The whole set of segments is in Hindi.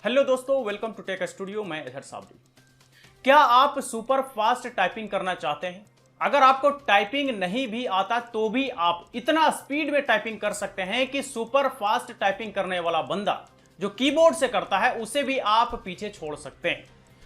हेलो दोस्तों, वेलकम टू टेक स्टूडियो। मैं अजहर साबरी। क्या आप सुपर फास्ट टाइपिंग करना चाहते हैं? अगर आपको टाइपिंग नहीं भी आता तो भी आप इतना स्पीड में टाइपिंग कर सकते हैं कि सुपर फास्ट टाइपिंग करने वाला बंदा जो कीबोर्ड से करता है उसे भी आप पीछे छोड़ सकते हैं।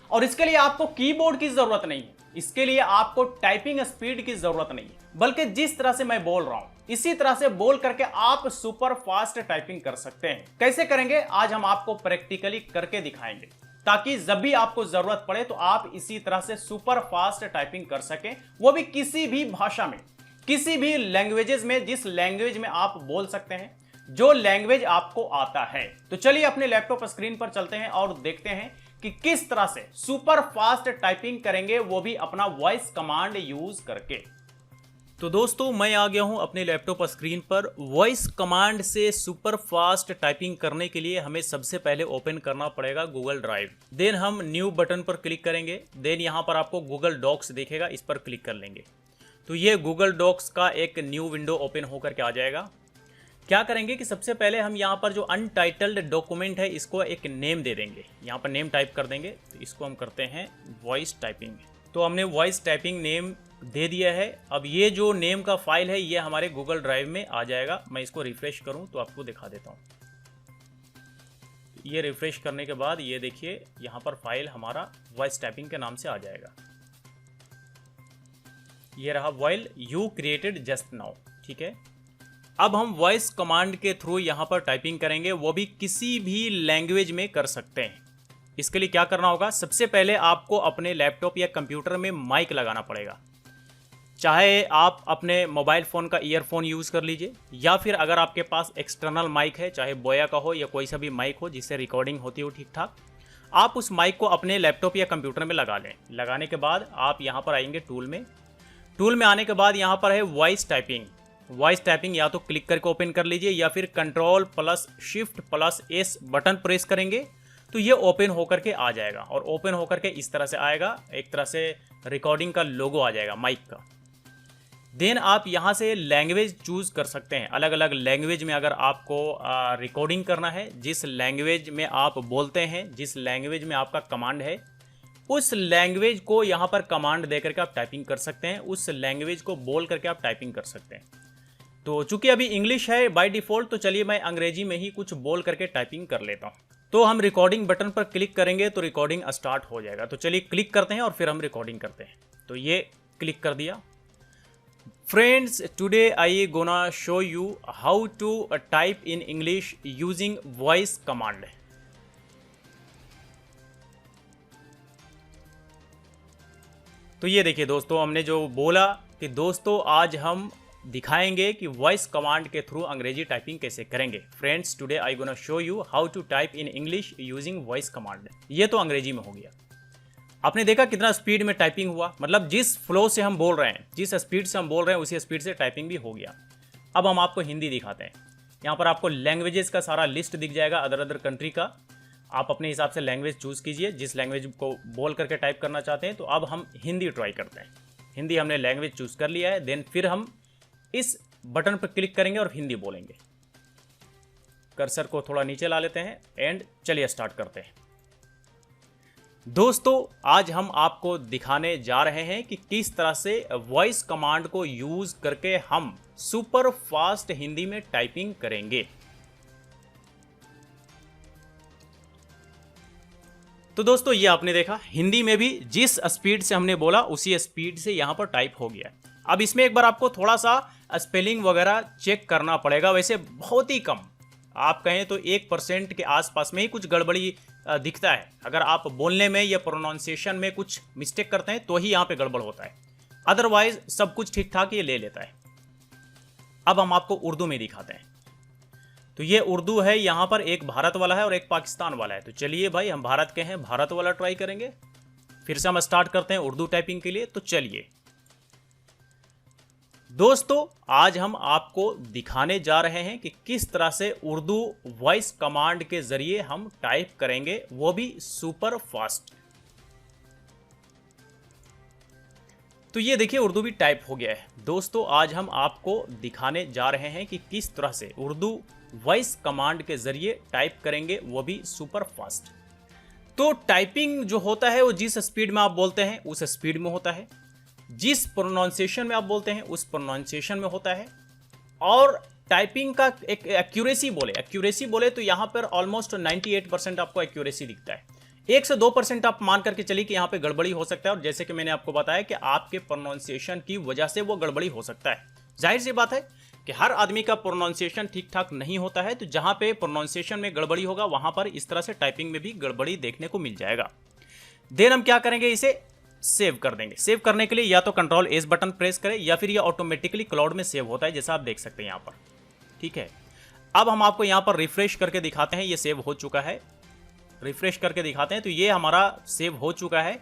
और इसके लिए आपको कीबोर्ड की जरूरत नहीं है, इसके लिए आपको टाइपिंग स्पीड की जरूरत नहीं है, बल्कि जिस तरह से मैं बोल रहा हूं इसी तरह से बोल करके आप सुपर फास्ट टाइपिंग कर सकते हैं। कैसे करेंगे आज हम आपको प्रैक्टिकली करके दिखाएंगे, ताकि जब भी आपको जरूरत पड़े तो आप इसी तरह से सुपर फास्ट टाइपिंग कर सकें, वो भी किसी भी भाषा में, किसी भी लैंग्वेजेस में, जिस लैंग्वेज में आप बोल सकते हैं, जो लैंग्वेज आपको आता है। तो चलिए अपने लैपटॉप स्क्रीन पर चलते हैं और देखते हैं कि किस तरह से सुपर फास्ट टाइपिंग करेंगे, वो भी अपना वॉइस कमांड यूज करके। तो दोस्तों मैं आ गया हूं अपने लैपटॉप स्क्रीन पर। वॉइस कमांड से सुपर फास्ट टाइपिंग करने के लिए हमें सबसे पहले ओपन करना पड़ेगा गूगल ड्राइव। देन हम न्यू बटन पर क्लिक करेंगे। देन यहां पर आपको गूगल डॉक्स दिखेगा, इस पर क्लिक कर लेंगे तो ये गूगल डॉक्स का एक न्यू विंडो ओपन होकर के आ जाएगा। क्या करेंगे कि सबसे पहले हम यहाँ पर जो अनटाइटल्ड डॉक्यूमेंट है इसको एक नेम दे देंगे। यहाँ पर नेम टाइप कर देंगे, तो इसको हम करते हैं वॉइस टाइपिंग। तो हमने वॉइस टाइपिंग नेम दे दिया है। अब ये जो नेम का फाइल है ये हमारे गूगल ड्राइव में आ जाएगा। मैं इसको रिफ्रेश करूं तो आपको दिखा देता हूं। ये रिफ्रेश करने के बाद ये देखिए यहाँ पर फाइल हमारा वॉइस टाइपिंग के नाम से आ जाएगा। ये रहा while you created just now. ठीक है, अब हम वॉइस कमांड के थ्रू यहाँ पर टाइपिंग करेंगे, वो भी किसी भी लैंग्वेज में कर सकते हैं। इसके लिए क्या करना होगा, सबसे पहले आपको अपने लैपटॉप या कंप्यूटर में माइक लगाना पड़ेगा। चाहे आप अपने मोबाइल फ़ोन का ईयरफोन यूज़ कर लीजिए, या फिर अगर आपके पास एक्सटर्नल माइक है, चाहे बोया का हो या कोई सा भी माइक हो जिससे रिकॉर्डिंग होती हो ठीक ठाक, आप उस माइक को अपने लैपटॉप या कंप्यूटर में लगा लें। लगाने के बाद आप यहाँ पर आएंगे टूल में। टूल में आने के बाद यहाँ पर है वॉइस टाइपिंग। वॉइस टाइपिंग या तो क्लिक करके ओपन कर लीजिए या फिर Ctrl+Shift+S बटन प्रेस करेंगे तो ये ओपन होकर के आ जाएगा। और ओपन होकर के इस तरह से आएगा, एक तरह से रिकॉर्डिंग का लोगो आ जाएगा माइक का। देन आप यहाँ से लैंग्वेज चूज़ कर सकते हैं। अलग अलग लैंग्वेज में अगर आपको रिकॉर्डिंग करना है, जिस लैंग्वेज में आप बोलते हैं, जिस लैंग्वेज में आपका कमांड है, उस लैंग्वेज को यहाँ पर कमांड दे करके आप टाइपिंग कर सकते हैं। उस लैंग्वेज को बोल करके आप टाइपिंग कर सकते हैं। तो चूंकि अभी इंग्लिश है बाय डिफ़ॉल्ट, तो चलिए मैं अंग्रेजी में ही कुछ बोल करके टाइपिंग कर लेता हूँ। तो हम रिकॉर्डिंग बटन पर क्लिक करेंगे तो रिकॉर्डिंग स्टार्ट हो जाएगा। तो चलिए क्लिक करते हैं और फिर हम रिकॉर्डिंग करते हैं। तो ये क्लिक कर दिया। Friends, today I gonna show you how to type in English using voice command. तो ये देखिए दोस्तों, हमने जो बोला कि दोस्तों आज हम दिखाएंगे कि वॉइस कमांड के थ्रू अंग्रेजी टाइपिंग कैसे करेंगे। Friends, today I gonna show you how to type in English using voice command. ये तो अंग्रेजी में हो गया। आपने देखा कितना स्पीड में टाइपिंग हुआ, मतलब जिस फ्लो से हम बोल रहे हैं, जिस स्पीड से हम बोल रहे हैं उसी स्पीड से टाइपिंग भी हो गया। अब हम आपको हिंदी दिखाते हैं। यहाँ पर आपको लैंग्वेजेस का सारा लिस्ट दिख जाएगा, अदर अदर कंट्री का। आप अपने हिसाब से लैंग्वेज चूज़ कीजिए, जिस लैंग्वेज को बोल करके टाइप करना चाहते हैं। तो अब हम हिंदी ट्राई करते हैं। हिंदी हमने लैंग्वेज चूज़ कर लिया है। देन फिर हम इस बटन पर क्लिक करेंगे और हिंदी बोलेंगे। कर्सर को थोड़ा नीचे ला लेते हैं एंड चलिए स्टार्ट करते हैं। दोस्तों, आज हम आपको दिखाने जा रहे हैं कि किस तरह से वॉइस कमांड को यूज करके हम सुपर फास्ट हिंदी में टाइपिंग करेंगे। तो दोस्तों, ये आपने देखा हिंदी में भी जिस स्पीड से हमने बोला उसी स्पीड से यहां पर टाइप हो गया। अब इसमें एक बार आपको थोड़ा सा स्पेलिंग वगैरह चेक करना पड़ेगा। वैसे बहुत ही कम, आप कहें तो 1% के आसपास में ही कुछ गड़बड़ी दिखता है। अगर आप बोलने में या प्रोनाउंसिएशन में कुछ मिस्टेक करते हैं तो ही यहाँ पे गड़बड़ होता है, अदरवाइज सब कुछ ठीक ठाक ये ले लेता है। अब हम आपको उर्दू में दिखाते हैं। तो ये उर्दू है, यहाँ पर एक भारत वाला है और एक पाकिस्तान वाला है। तो चलिए भाई, हम भारत के हैं, भारत वाला ट्राई करेंगे। फिर से हम स्टार्ट करते हैं उर्दू टाइपिंग के लिए। तो चलिए दोस्तों, आज हम आपको दिखाने जा रहे हैं कि किस तरह से उर्दू वॉइस कमांड के जरिए हम टाइप करेंगे, वो भी सुपर फास्ट। तो ये देखिए उर्दू भी टाइप हो गया है। दोस्तों, आज हम आपको दिखाने जा रहे हैं कि किस तरह से उर्दू वॉइस कमांड के जरिए टाइप करेंगे, वो भी सुपर फास्ट। तो टाइपिंग जो होता है वो जिस स्पीड में आप बोलते हैं उस स्पीड में होता है, जिस प्रोनाउंसिएशन में आप बोलते हैं उस प्रोनाउंसिएशन में होता है। और टाइपिंग का एक एक्यूरेसी बोले तो यहाँ पर ऑलमोस्ट 98% आपको एक्यूरेसी दिखता है। 1 से 2% आप मान करके चलिए कि यहाँ पे गड़बड़ी हो सकता है, और जैसे कि मैंने आपको बताया कि आपके प्रोनाउंसिएशन की वजह से वो गड़बड़ी हो सकता है। जाहिर सी बात है कि हर आदमी का प्रोनाउंसिएशन ठीक ठाक नहीं होता है, तो जहाँ पे प्रोनाउंसिएशन में गड़बड़ी होगा वहाँ पर इस तरह से टाइपिंग में भी गड़बड़ी देखने को मिल जाएगा। देन हम क्या करेंगे, इसे सेव कर देंगे। सेव करने के लिए या तो Ctrl+S बटन प्रेस करें या फिर ये ऑटोमेटिकली क्लाउड में सेव होता है, जैसा आप देख सकते हैं यहाँ पर। ठीक है, अब हम आपको यहाँ पर रिफ्रेश करके दिखाते हैं, ये सेव हो चुका है। रिफ्रेश करके दिखाते हैं तो ये हमारा सेव हो चुका है।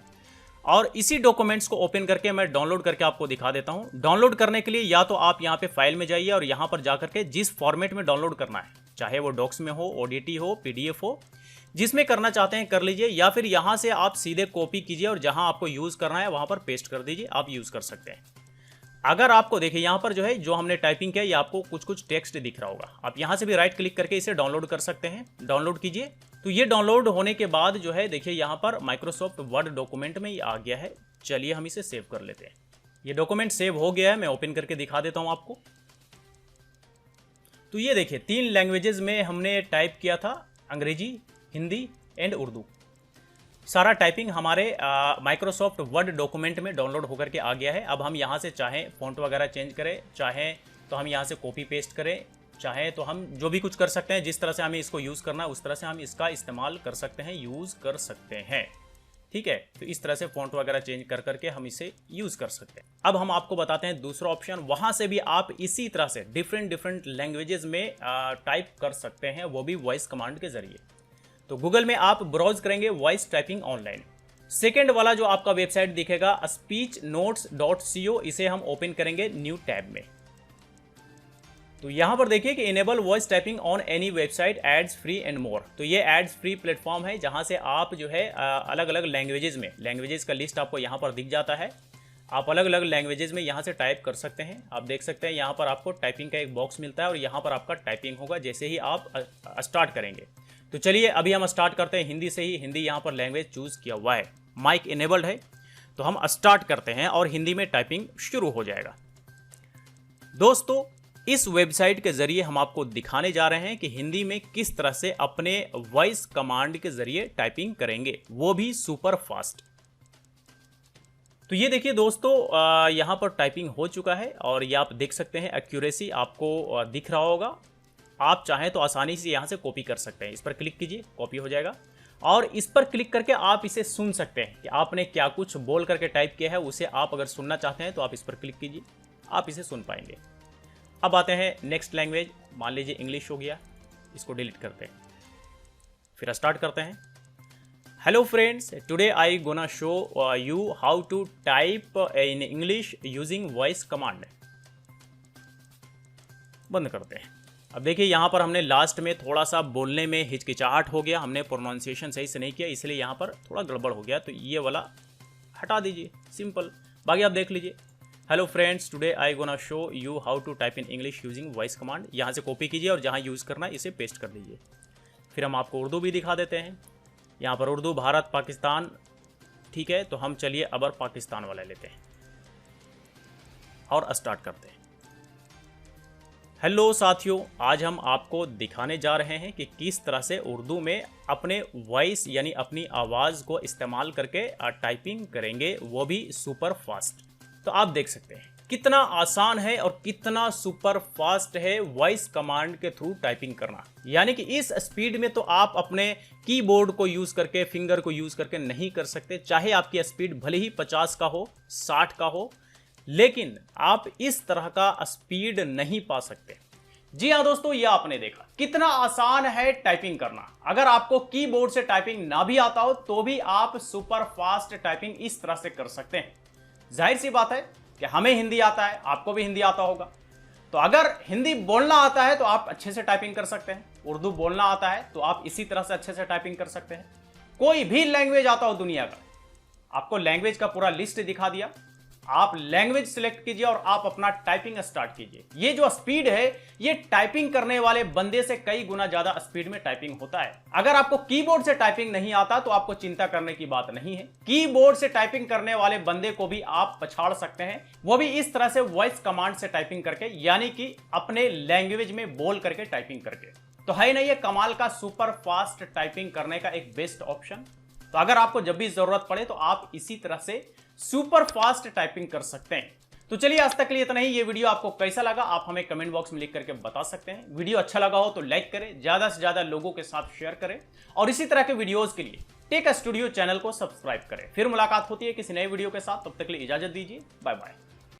और इसी डॉक्यूमेंट्स को ओपन करके मैं डाउनलोड करके आपको दिखा देता हूँ। डाउनलोड करने के लिए या तो आप यहाँ पे फाइल में जाइए और यहाँ पर जाकर के जिस फॉर्मेट में डाउनलोड करना है, चाहे वो डॉक्स में हो, ODT हो, PDF हो, जिसमें करना चाहते हैं कर लीजिए, या फिर यहाँ से आप सीधे कॉपी कीजिए और जहाँ आपको यूज़ करना है वहाँ पर पेस्ट कर दीजिए, आप यूज़ कर सकते हैं। अगर आपको देखिए यहाँ पर जो है जो हमने टाइपिंग किया, ये आपको कुछ कुछ टेक्स्ट दिख रहा होगा, आप यहाँ से भी राइट क्लिक करके इसे डाउनलोड कर सकते हैं। डाउनलोड कीजिए। तो ये डाउनलोड होने के बाद जो है देखिए यहाँ पर माइक्रोसॉफ्ट वर्ड डॉक्यूमेंट में ये आ गया है। चलिए हम इसे सेव कर लेते हैं। ये डॉक्यूमेंट सेव हो गया है, मैं ओपन करके दिखा देता हूँ आपको। तो ये देखिए 3 लैंग्वेजेस में हमने टाइप किया था, अंग्रेजी, हिंदी एंड उर्दू। सारा टाइपिंग हमारे माइक्रोसॉफ्ट वर्ड डॉक्यूमेंट में डाउनलोड होकर के आ गया है। अब हम यहाँ से चाहें फ़ॉन्ट वगैरह चेंज करें, चाहें तो हम यहाँ से कॉपी पेस्ट करें, चाहें तो हम जो भी कुछ कर सकते हैं, जिस तरह से हमें इसको यूज़ करना है उस तरह से हम इसका इस्तेमाल कर सकते हैं, यूज़ कर सकते हैं। ठीक है, तो इस तरह से फ़ॉन्ट वगैरह चेंज कर करके हम इसे यूज़ कर सकते हैं। अब हम आपको बताते हैं दूसरा ऑप्शन, वहाँ से भी आप इसी तरह से डिफरेंट लैंग्वेजेस में टाइप कर सकते हैं, वो भी वॉइस कमांड के ज़रिए। तो गूगल में आप ब्राउज करेंगे वॉइस टाइपिंग ऑनलाइन। सेकेंड वाला जो आपका वेबसाइट दिखेगा speechnotes.co, इसे हम ओपन करेंगे न्यू टैब में। तो यहाँ पर देखिए कि enable voice typing on any website ads free and more. तो ये एड्स फ्री प्लेटफॉर्म है जहाँ से आप जो है अलग अलग लैंग्वेजेस का लिस्ट आपको यहाँ पर दिख जाता है। आप अलग अलग लैंग्वेजेस में यहाँ से टाइप कर सकते हैं। आप देख सकते हैं यहाँ पर आपको टाइपिंग का एक बॉक्स मिलता है और यहाँ पर आपका टाइपिंग होगा जैसे ही आप स्टार्ट करेंगे। तो चलिए अभी हम स्टार्ट करते हैं हिंदी से ही। हिंदी यहाँ पर लैंग्वेज चूज़ किया हुआ है, माइक इनेबल्ड है, तो हम स्टार्ट करते हैं और हिंदी में टाइपिंग शुरू हो जाएगा। दोस्तों, इस वेबसाइट के जरिए हम आपको दिखाने जा रहे हैं कि हिंदी में किस तरह से अपने वॉइस कमांड के जरिए टाइपिंग करेंगे, वो भी सुपर फास्ट। तो ये देखिए दोस्तों, यहाँ पर टाइपिंग हो चुका है और ये आप देख सकते हैं, एक्यूरेसी आपको दिख रहा होगा। आप चाहें तो आसानी से यहाँ से कॉपी कर सकते हैं। इस पर क्लिक कीजिए, कॉपी हो जाएगा। और इस पर क्लिक करके आप इसे सुन सकते हैं कि आपने क्या कुछ बोल करके टाइप किया है, उसे आप अगर सुनना चाहते हैं तो आप इस पर क्लिक कीजिए, आप इसे सुन पाएंगे। अब आते हैं नेक्स्ट लैंग्वेज, मान लीजिए इंग्लिश हो गया, इसको डिलीट करते हैं, फिर स्टार्ट करते हैं। Hello friends, today I gonna show you how to type in English using voice command. बंद करते हैं। अब देखिए यहाँ पर हमने लास्ट में थोड़ा सा बोलने में हिचकिचाहट हो गया, हमने प्रोनाउंसिएशन सही से नहीं किया, इसलिए यहाँ पर थोड़ा गड़बड़ हो गया। तो ये वाला हटा दीजिए, सिंपल। बाकी आप देख लीजिए, hello friends, today I gonna show you how to type in English using voice command. यहाँ से कॉपी कीजिए और जहाँ यूज़ करना है इसे पेस्ट कर दीजिए। फिर हम आपको उर्दू भी दिखा देते हैं। यहाँ पर उर्दू, भारत, पाकिस्तान, ठीक है। तो हम चलिए अबर पाकिस्तान वाला लेते हैं और स्टार्ट करते हैं। हेलो साथियों, आज हम आपको दिखाने जा रहे हैं कि किस तरह से उर्दू में अपने वॉइस यानी अपनी आवाज़ को इस्तेमाल करके टाइपिंग करेंगे, वो भी सुपर फास्ट। तो आप देख सकते हैं कितना आसान है और कितना सुपर फास्ट है वॉइस कमांड के थ्रू टाइपिंग करना। यानी कि इस स्पीड में तो आप अपने कीबोर्ड को यूज़ करके, फिंगर को यूज़ करके नहीं कर सकते। चाहे आपकी स्पीड भले ही 50 का हो, 60 का हो, लेकिन आप इस तरह का स्पीड नहीं पा सकते। जी हाँ दोस्तों, ये आपने देखा कितना आसान है टाइपिंग करना। अगर आपको कीबोर्ड से टाइपिंग ना भी आता हो तो भी आप सुपर फास्ट टाइपिंग इस तरह से कर सकते हैं। जाहिर सी बात है कि हमें हिंदी आता है, आपको भी हिंदी आता होगा। तो अगर हिंदी बोलना आता है तो आप अच्छे से टाइपिंग कर सकते हैं, उर्दू बोलना आता है तो आप इसी तरह से अच्छे से टाइपिंग कर सकते हैं। कोई भी लैंग्वेज आता हो दुनिया का, आपको लैंग्वेज का पूरा लिस्ट दिखा दिया, आप लैंग्वेज सिलेक्ट कीजिए और आप अपना टाइपिंग स्टार्ट कीजिए। ये जो स्पीड है ये टाइपिंग करने वाले बंदे से कई गुना ज्यादा स्पीड में टाइपिंग होता है। अगर आपको कीबोर्ड से टाइपिंग नहीं आता तो आपको चिंता करने की बात नहीं है। कीबोर्ड से टाइपिंग करने वाले बंदे को भी आप पछाड़ सकते हैं, वो भी इस तरह से वॉइस कमांड से टाइपिंग करके, यानी कि अपने लैंग्वेज में बोल करके टाइपिंग करके। तो है ना ये कमाल का सुपर फास्ट टाइपिंग करने का एक बेस्ट ऑप्शन। तो अगर आपको जब भी जरूरत पड़े तो आप इसी तरह से सुपर फास्ट टाइपिंग कर सकते हैं। तो चलिए आज तक के लिए इतना ही। ये वीडियो आपको कैसा लगा आप हमें कमेंट बॉक्स में लिख करके बता सकते हैं। वीडियो अच्छा लगा हो तो लाइक करें, ज्यादा से ज्यादा लोगों के साथ शेयर करें और इसी तरह के वीडियोस के लिए टेक स्टूडियो चैनल को सब्सक्राइब करें। फिर मुलाकात होती है किसी नए वीडियो के साथ, तब तक के लिए इजाजत दीजिए, बाय बाय।